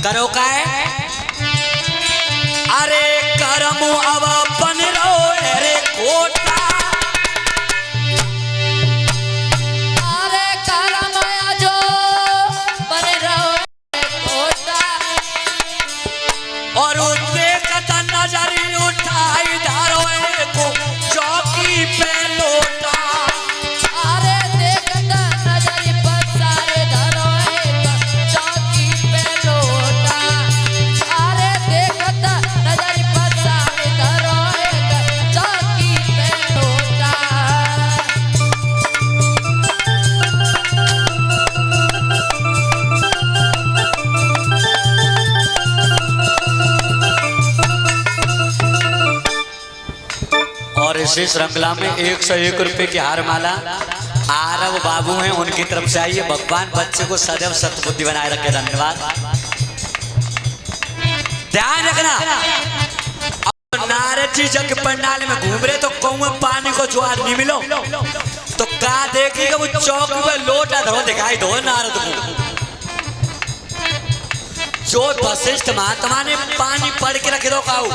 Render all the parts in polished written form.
करो काय अरे करमो अब बन रो अरे कोटा अरे करम जो बन रो कोटा और देखत नजर उठाई धारो को चौकी पे लोटा अरे देखत नजर पसारे धरो चौकी पे लोटा अरे देखत नजर पसारे धरो चौकी पे लोटा और इसी श्रृंखला में 101 रुपए की हार माला आरव बाबू हैं उनकी तरफ से आइए। भगवान बच्चे को सदैव सतबुद्धि बनाए रखे। धन्यवाद। ध्यान रखना अब नारद जी जग पंडाल में घूम रहे तो कौए पानी को ज्वार नहीं मिलो तो का देखिएगा वो चौक पे लोटा धरो दिखाई दो नारद को। जो वशिष्ठ महात्मा ने पानी पड़ के रखे रोकाऊ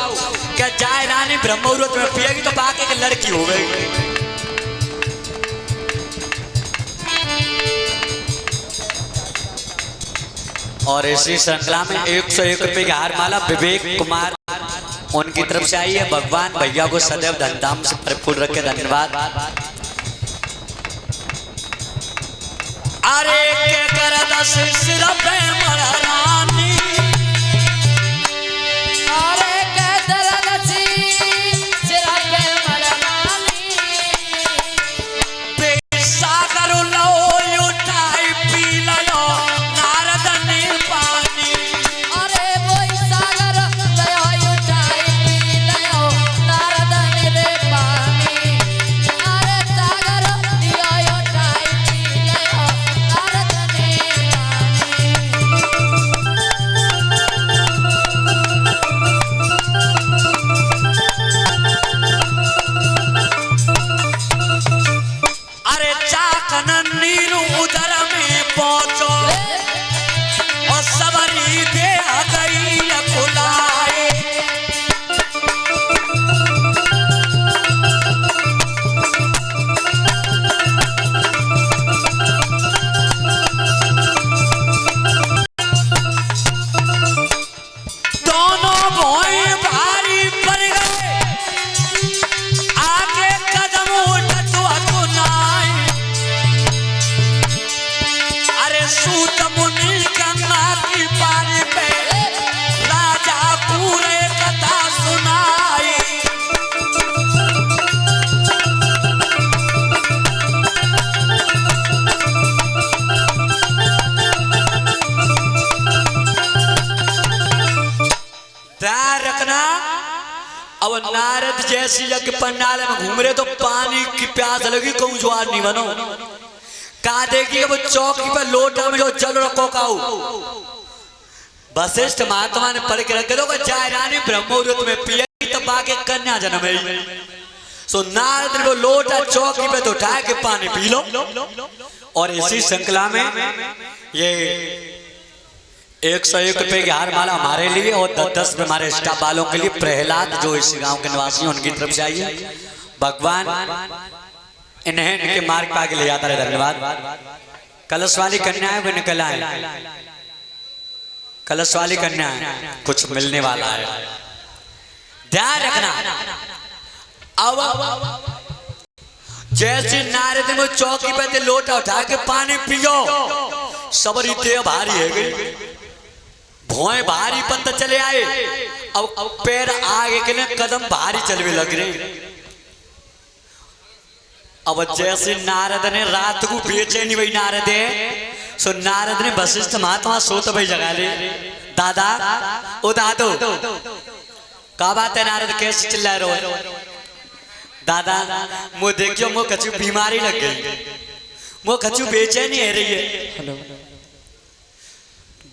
क्या जाए रानी ब्रह्ममुहूर्त में पिएगी तो बाकी की लड़की हो गई। और इसी श्रृंखला में 101 रुपए की हार माला विवेक कुमार उनकी तरफ से आई है। भगवान भैया को सदैव धन धाम से परिपूर्ण रखे। धन्यवाद। अरे के कर दस सिर पे मरानी अरे के दरदसी सिर पे मरनानी सागर लो उठाई पी लो नारद ने पानी अरे वही सागर लयो उठाई पी लयो नारद ने रे पानी अरे सागर लियो उठाई पी लयो नारद ने अरे चाकन नीरू उदर में पहुंचो और सबरी दे गई खुलाए दोनों भोए भारी पड़ गए आगे कदम उठत अकुनाई अरे सूत मुनि गंगा की पारी पे राजा पूरे कथा सुनाई ध्यान रखना अब नारद जैसी यज्ञ पंडाल में घूम रहे तो पानी की प्यास लगी कहूं ज्वार नहीं बनो कहा देखिए वो चौकी पर लोटा में जो जल रखो काऊ वशिष्ठ महात्मा ने पढ़ के रखे दो जाए रानी ब्रह्ममुहूर्त में पिएगी तो बाकी कन्या जन्म है। सो नारद ने वो लोटा चौकी पे तो उठा के पानी पी लो। और इसी श्रृंखला में ये 101 रुपए की हार माला हमारे लिए और 10 रुपए हमारे स्टाफ वालों के लिए प्रहलाद जो इस गांव के निवासी हैं उनकी तरफ से आइए। भगवान इन्हें इनके मार्ग पे आगे ले जाता रहे। धन्यवाद। कलश वाली कन्याएं भी निकल आए। कलश वाली कन्याएं कुछ मिलने वाला है। ध्यान रखना अब जैसे नारद ने चौकी पे लोटा उठा के पानी पियो सबरी ते भारी है गई भोए भारी पत्ता चले आए अब पैर आगे के लिए कदम भारी चलने लग रहे। अब जैसे नारद ने रात को बेचैनी वही नारद है सो नारद ने वशिष्ठ महात्मा सोत भाई जगा ले दादा ओ दादो का बात है नारद कैसे चिल्ला रहे हो दादा मो देखियो मो कछु बीमारी लग गई मो कछु बेचैनी है रही है।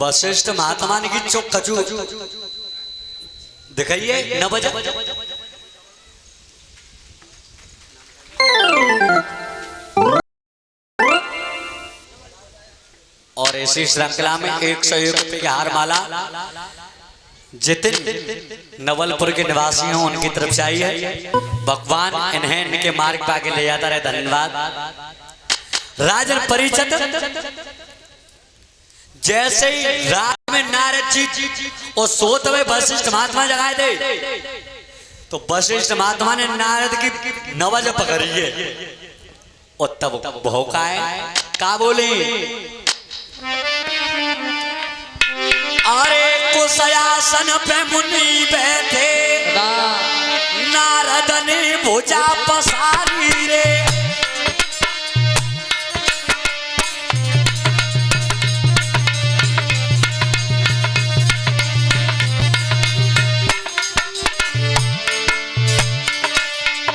वशिष्ठ महात्मा ने की चौक कछु दिखाइए 9 बजे और इसी श्रृंखला में 101 रुपये की हार माला जितिन नवलपुर के निवासी हैं उनकी तरफ से आई है। भगवान इन्हें इनके मार्ग पे आगे ले जाता रहे। धन्यवाद। राजन परिचित जैसे ही रात में नारद जी और सोत में वशिष्ठ महात्मा जगाए थे तो वशिष्ठ महात्मा ने नारद की नवज पकड़ी है और तब भौंका है। का बोले? अरे कुशयासन पे मुनि बैठे नारद ने भुजा पसारी रे।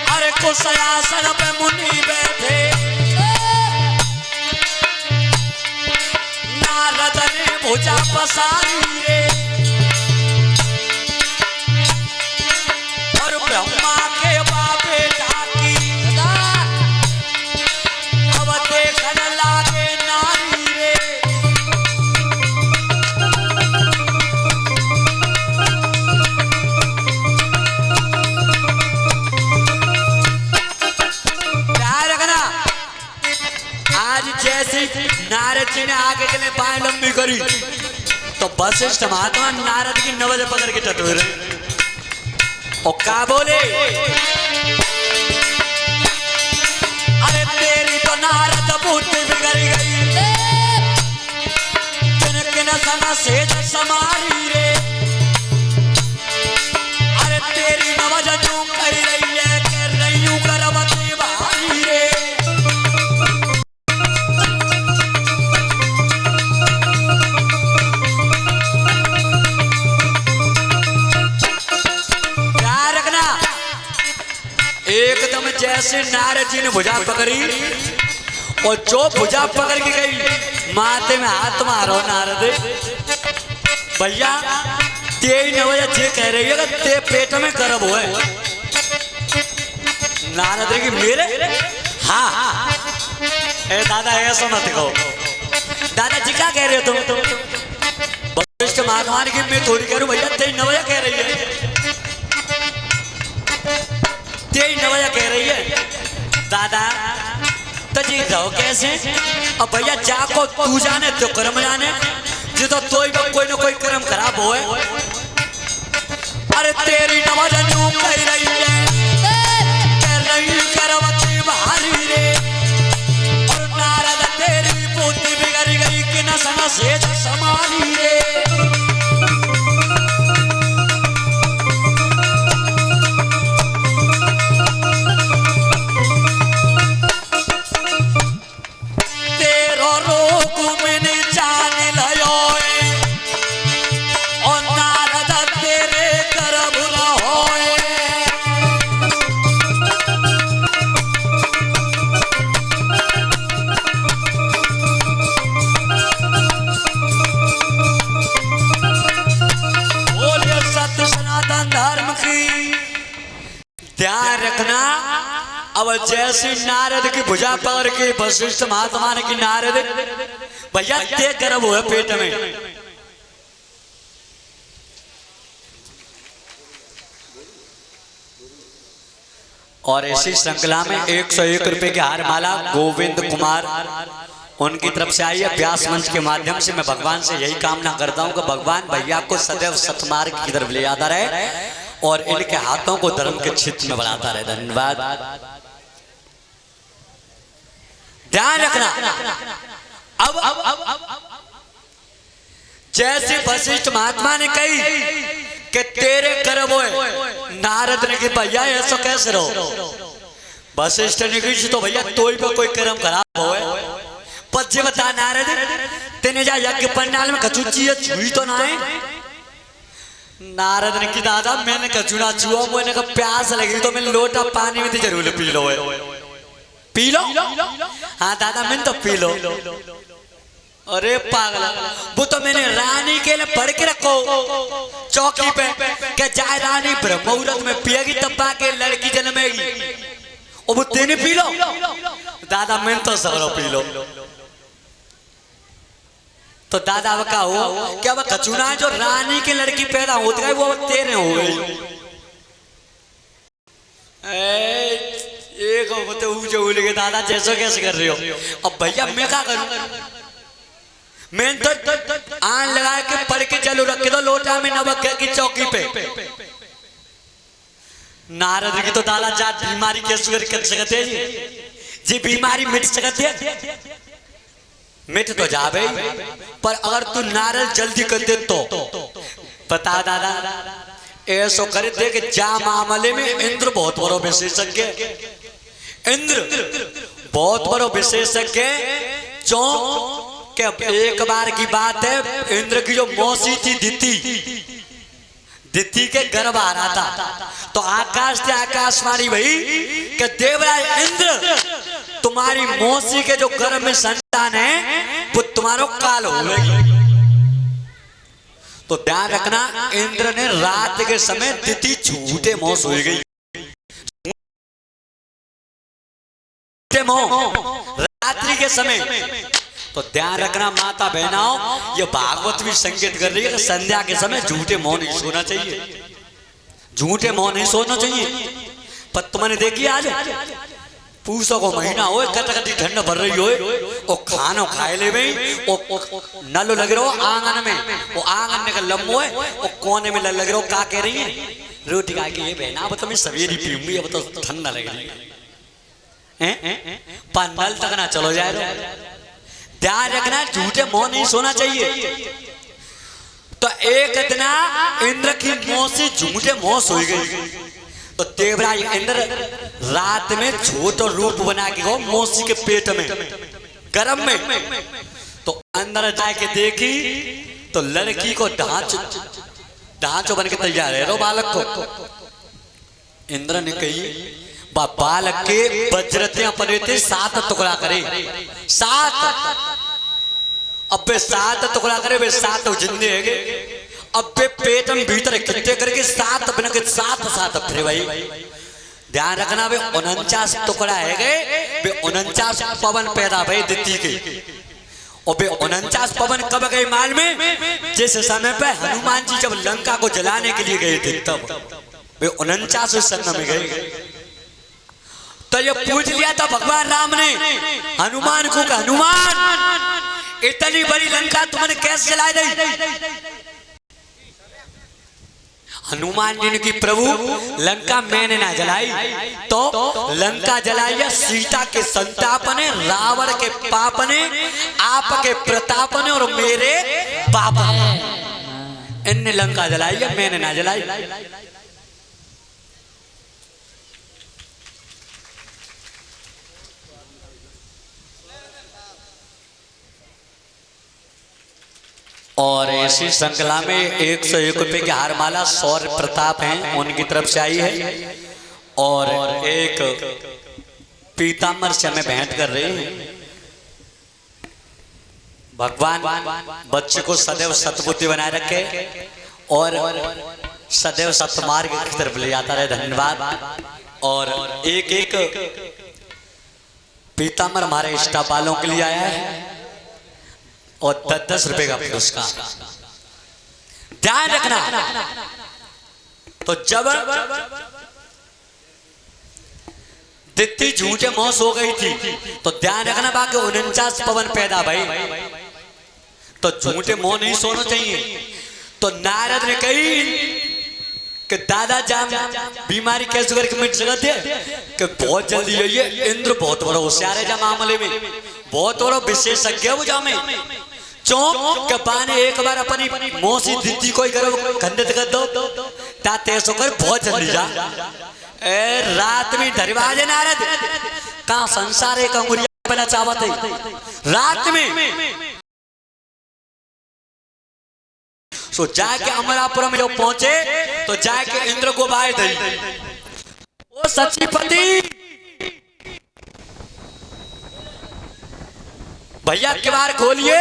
अरे कुशयासन पे मुनि बैठे नारद ने भुजा पसारी रे। और ब्रह्मा के बापे डाकी अब देखन लागे नारी रे। ध्यान रखना, आज जैसे नारद जी ने आगे के लिए बाएं लंबी करी तो वशिष्ठ महात्मा नारद की नवज पकड़ के टटोरे रहे और का बोले? अरे तेरी तो नारद बुद्धि बिगड़ गई किन किन सन सेज समारी रे। अरे तेरी नवज जो कर रही है कर रही हूं करवती भारी रे। एकदम जैसे नारद जी ने भुजा पकड़ी और जो भुजा पकड़ के गई माथे में हाथ मारो नारद भैया तेरी नवजा जे कह रही है ते पेट में गर्भ हो। नारद की मेरे हाँ ए दादा ऐसा मत कहो। दादाजी क्या कह रहे हो तुम? वशिष्ठ महात्मा की मैं थोड़ी कह रही हूँ भैया तेरी नवजा कह रही है तेरी नवजा कह रही है। दादा तो जी जाओ कैसे? अब भैया जाको तू जाने तो कर्म जाने जी तो कोई ना कोई कर्म खराब हो। अरे तेरी नवजा यूं कह रही है कह रही करवती भारी रे। और नारद तेरी बुद्धि बिगड़ गई कि न सन सेज समारी रे। ध्यान रखना, अब जैसे नारद की भुजा पकड़ के वशिष्ठ महात्मा ने की नारद भैया ते गर्भ हुआ पेट में। और इसी श्रृंखला में 101 रुपए की हार माला गोविंद कुमार उनकी तरफ से आई है। व्यास मंच के माध्यम से मैं भगवान से यही कामना करता हूं कि भगवान भैया को सदैव सतमार्ग की तरफ ले जाता रहे और इनके हाथों को धर्म के क्षेत्र में बढ़ाता रहे। धन्यवाद। ध्यान रखना, अब जैसे वशिष्ठ महात्मा ने कही कि तेरे कर्म होए, नारद ने कहा भैया ऐसा कैसे रहो? वशिष्ठ ने कही तो भैया तोई पे कोई कर्म खराब होए पच्चे बता नारद तेने जा यज्ञ पंडाल में कचुची छुई तो ना है। नारद ने की दादा मैंने कचुना छुआ मैंने कहा प्यास लगी तो मैं लोटा पानी में जरूर पी लो पी लो। हाँ दादा मैंने तो पी लो। अरे पागल वो तो मैंने रानी के लिए पढ़ के रखो चौकी पे क्या जाए रानी ब्रह्म मुहूर्त में पिएगी तब के लड़की जन्मेगी और वो तेने पी लो। दादा मैंने तो सब पी लो। तो दादा अब का हो क्या वह कचुना जो रानी की लड़की पैदा होती है वो तेरे हो गई। एक होते ऊंचे उल के दादा जैसे कैसे कर रहे हो। अब भैया मैं क्या करूं, मैं तो आन लगा के पढ़ के चलो रख दो लोटा में नमक की चौकी पे। नारद की तो दादा जात बीमारी कैसे कर सकते जी बीमारी मिट सकते मिट तो जावे, पर अगर तू नारद जल्दी कर दे तो बता दादा ऐसा करे दे कि जा मामले में इंद्र बहुत बड़ा विशेषज्ञ, इंद्र बहुत बड़ा विशेषज्ञ। जो क्या एक बार की बात है, इंद्र की जो मौसी थी दिति के गर्भ आ रहा था, तो आकाश से आकाशवाणी भई कि देवराज इंद्र तुम्हारी मौसी के जो गर्भ में संतान है वो तुम्हारा काल होगी। तो ध्यान रखना इंद्र ने रात के समय दिति झूठे मोह सोई गई, रात्रि के समय। तो ध्यान रखना माता बहनाओं, ये भागवत भी संकेत कर रही है कि संध्या के समय झूठे मोह नहीं सोना चाहिए, झूठे मोह नहीं सोना चाहिए। पर तुमने देखी आज पूसो को महीना हो कटकटी ठंड भर रही हो और खानो खाए ले भाई नल लग रहा हो आंगन में, वो आंगन का लम्बो है और कोने में लग रहा हो। क्या कह रही है रोटी खा के ये बहना अब तो मैं सवेरी पीऊंगी, अब तो ठंडा लग रही है पर नल तक ना चलो जाए। ध्यान रखना झूठे मोह नहीं सोना चाहिए। तो एक दिन इंद्र की मौसी झूठे मोह सोई गई, तो देवराज इंद्र रात में छोटा रूप बना के गो मौसी के पेट में गर्भ में। तो अंदर जाके देखी तो लड़की को ढांचो बन के तैयार है रो बालक को। इंद्र ने कही बालक के वज्रते अपने थे 7 टुकड़ा करे, 7 अब 7 टुकड़ा करे वे 7 जिंदे है। अब वे पेट में भीतर कितने करके 7 बन के 7 फिर भाई ध्यान रखना वे 49 टुकड़ा है गए, वे 49 पवन पैदा भई दिति के। और वे 49 पवन कब गए माल में, जिस समय पे हनुमान जी जब लंका को जलाने के लिए गए थे तब वे 49 सन में गए। तो ये पूछ लिया था भगवान राम ने हनुमान को, हनुमान इतनी बड़ी लंका तुमने कैसे जला दी। हनुमान जी ने की प्रभु लंका मैंने ना जलाई, तो लंका जलाई है सीता के संताप ने, रावण के पाप ने, आपके प्रताप ने और मेरे पाप ने। इनने लंका जलाई है, मैंने ना जलाई। और ऐसी श्रृंखला में 101 रुपए की हारमाला सौर्य प्रताप हैं उनकी तरफ से आई है, और एक पीताम्बर से हमें भेंट कर रहे हैं। भगवान बच्चे को सदैव सतबुद्धि बनाए रखे और सदैव सतमार्ग की तरफ ले जाता रहे। धन्यवाद। और एक पीताम्बर हमारे स्टाफ वालों के लिए आया है और 10-10 रुपए का पुरस्कार। ध्यान रखना, तो जब दिति झूठे मौस हो गई थी तो ध्यान रखना बाकी 49 पवन पैदा भाई, तो झूठे मोह नहीं सोना चाहिए। तो नारद ने कही कि दादा जान बीमारी कैसे करके मिट सकते है कि बहुत जल्दी जाइए, इंद्र बहुत बड़ा होशियार है जा मामले में, बहुत बड़ा विशेषज्ञ है वो जा में। चौंक के पाने एक बार अपनी मौसी दिति को ही करो खंडित कर दो ताते सो कर बहुत जल्दी जा। रात में दरवाज है नारद कहाँ संसार एक अंगुरिया बना चाहत है रात में। सो जाके अमरापुरम में जब पहुंचे तो जाके इंद्र को बाय दी, ओ सचीपति भैया के बार खोलिए